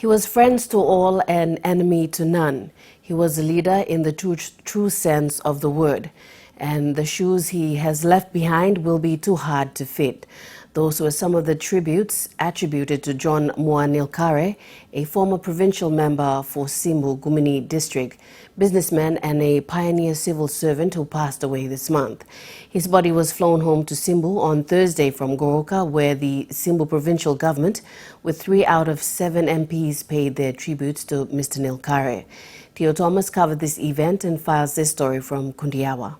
He was friends to all and enemy to none. He was a leader in the true sense of the word, and the shoes he has left behind will be too hard to fit. Those were some of the tributes attributed to John Mua Nilkare, a former provincial member for Simbu, Gumine District, businessman and a pioneer civil servant who passed away this month. His body was flown home to Simbu on Thursday from Goroka, where the Simbu provincial government, with 3 out of 7 MPs, paid their tributes to Mr. Nilkare. Theo Thomas covered this event and files this story from Kundiawa.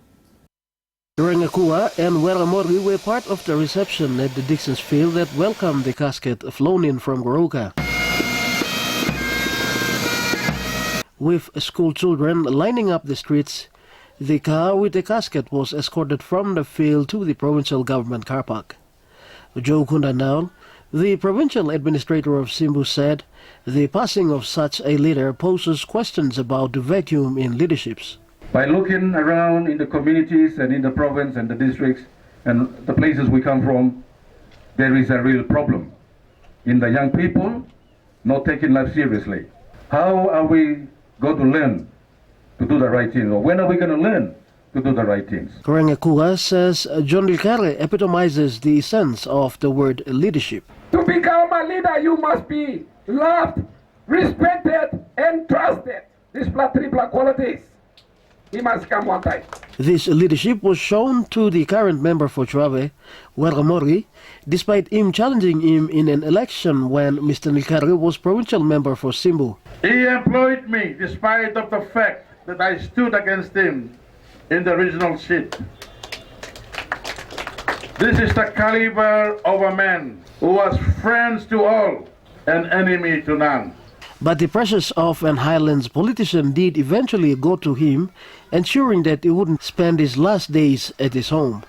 Rangakua and Weramori were part of the reception at the Dixon's Field that welcomed the casket flown in from Goroka. With school children lining up the streets, the car with the casket was escorted from the field to the provincial government car park. Joe Kundanao, the provincial administrator of Simbu, said the passing of such a leader poses questions about the vacuum in leaderships. By looking around in the communities and in the province and the districts and the places we come from, there is a real problem in the young people not taking life seriously. How are we going to learn to do the right things? Or when are we going to learn to do the right things? Rangakua says John Nilkare epitomizes the essence of the word leadership. To become a leader, you must be loved, respected, and trusted. These triple qualities. He must come one time. This leadership was shown to the current member for Chuave, Weramori, despite him challenging him in an election when Mr. Nilkare was provincial member for Simbu. He employed me despite of the fact that I stood against him in the regional seat. This is the caliber of a man who was friends to all and enemy to none. But the pressures of an Highlands politician did eventually go to him, ensuring that he wouldn't spend his last days at his home.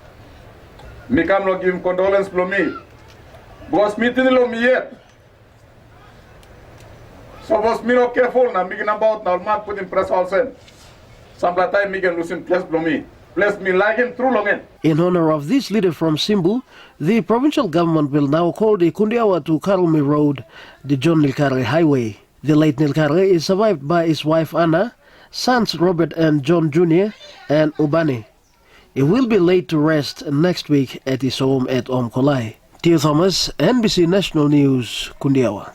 Me come no give condolence for me. Because me didn't know me yet. So was me no careful na me about now man put in press also. Some time me can lose in place for me. Bless me like him through long. In honor of this leader from Simbu, the provincial government will now call the Kundiawa to Karumi Road the John Nilkare Highway. The late Nilkare is survived by his wife Anna, sons Robert and John Jr., and Ubani. He will be laid to rest next week at his home at Omkolai. Theo Thomas, NBC National News, Kundiawa.